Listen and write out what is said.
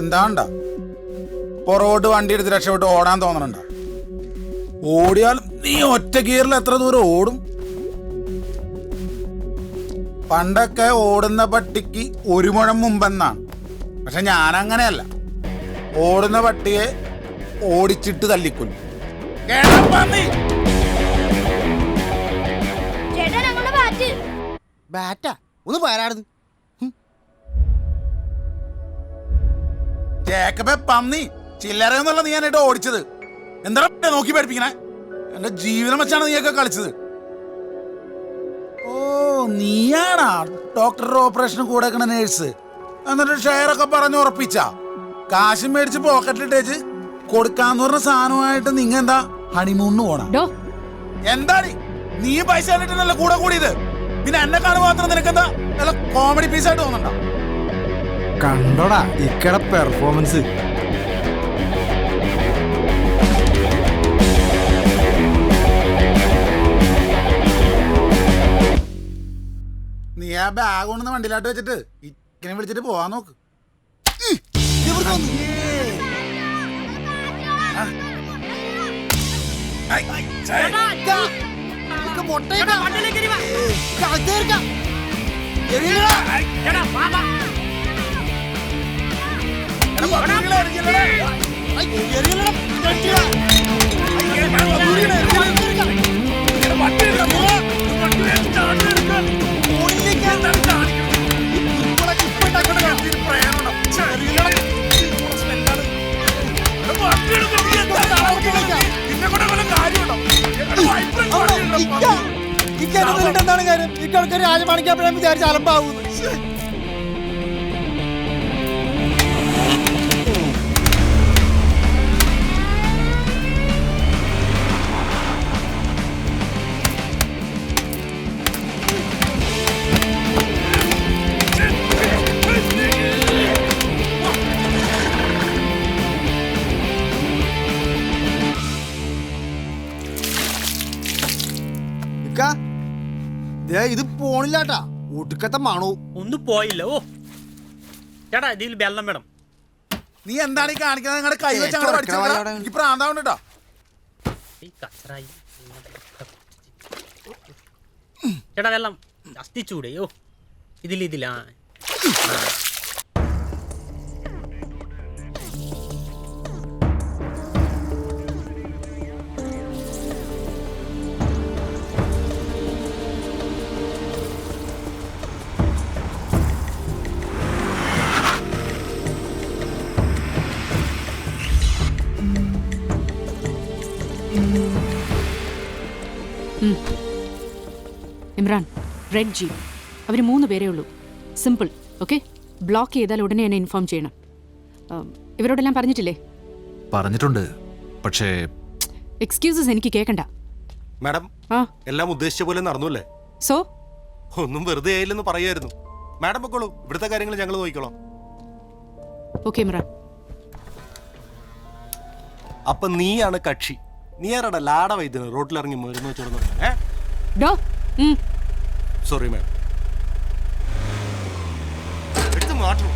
എന്താണ്ട പുറകോട്ട് വണ്ടി എടുത്ത് രക്ഷപ്പെട്ട് ഓടാൻ തോന്നണുണ്ട? ഓടിയാൽ നീ ഒറ്റ ഗിയറിൽ എത്ര ദൂരം ഓടും? പണ്ടൊക്കെ ഓടുന്ന പട്ടിക്ക് 1 മുഴം മുമ്പെന്നാണ്. പക്ഷെ ഞാനങ്ങനെയല്ല. ഓടുന്ന പട്ടിയെ ഓടിച്ചിട്ട് തല്ലിക്കൊല്ലും. ഒന്ന് പോരാടുന്നു. ജേക്കബെ പന്നി, ചില്ലറയൊന്നുമല്ല നീ എന്നിട്ട് ഓടിച്ചത്. എന്താ നോക്കി പഠിപ്പിക്കണേ? എന്റെ ജീവിതം വെച്ചാണ് നീയൊക്കെ കളിച്ചത്. ഓ, നീയാണാ ഡോക്ടറുടെ ഓപ്പറേഷന് കൂടെ നേഴ്സ്? എന്നിട്ട് ഷെയർ ഒക്കെ പറഞ്ഞു ഉറപ്പിച്ച? കാശും മേടിച്ച് പോക്കറ്റിലിട്ടേച്ച് കൊടുക്കാന്ന് പറഞ്ഞ സാധനമായിട്ട് നിങ്ങ എന്താ ഹണിമൂണിന് പോണം? എന്താണ് നീ പൈസ കണ്ടിട്ടല്ല കൂടെ കൂടിയത്? പിന്നെ എന്നെ കാണുമ്പോൾ മാത്രം നിനക്കെന്താ നല്ല കോമഡി പീസായിട്ട് തോന്നണ്ട? കണ്ടോടാ ഇക്കട പെർഫോമൻസ്. നീ ആ ബാഗ് കൊണ്ടുവന്ന് വണ്ടിയിലാട്ട് വെച്ചിട്ട് ഇങ്ങനെ വിളിച്ചിട്ട് പോവാൻ നോക്ക്. എന്താണ് കാര്യം? ഇക്കാൾക്ക് രാജമാണിക്കാൻ വിചാരിച്ച അലമ്പാവൂ. ഇത് പോണില്ലാട്ടാ, ഒടുക്കത്തെ മണോ. ഒന്നും പോയില്ല. ഓ ചേട്ടാ, ഇതിൽ വെള്ളം വേണം. നീ എന്താണ് ഈ കാണിക്കുന്നത്? നിങ്ങളുടെ കൈ വെച്ച് പ്രാന്താവണ്ടോ? ചേട്ടാ വെള്ളം അസ്തിച്ചൂടെ? ഓ ഇതിലാ. Imran, red jeep. അവർ 3 പേരേ ഉള്ളൂ. സിമ്പിൾ. ഓക്കെ, ബ്ലോക്ക് ചെയ്താൽ ഉടനെ എന്നെ ഇൻഫോം ചെയ്യണം. ഇവരോടെല്ലാം പറഞ്ഞിട്ടില്ലേ? പറഞ്ഞിട്ടുണ്ട്, പക്ഷേ എക്സ്ക്യൂസസ് എനിക്ക് കേൾക്കണ്ട. മാഡം, എല്ലാം ഉദ്ദേശിച്ച പോലെ നടന്നുല്ലേ? സോ ഒന്നും വെറുതെ ആയില്ലെന്ന് പറയായിരുന്നു. മാഡം പൊക്കോളൂ, ഇവിടുത്തെ കാര്യങ്ങൾ ഞങ്ങൾ നോക്കിക്കോളാം. ഓക്കെ ഇമ്രാൻ. അപ്പൊ നീയാണ് കക്ഷി. നീ ആരാടാ ലാട വൈദ്യന് റോട്ടിലിറങ്ങി മരുന്ന് വെച്ചോടുന്നു? സോറി മാഡം, എടുത്ത് മാറ്റും.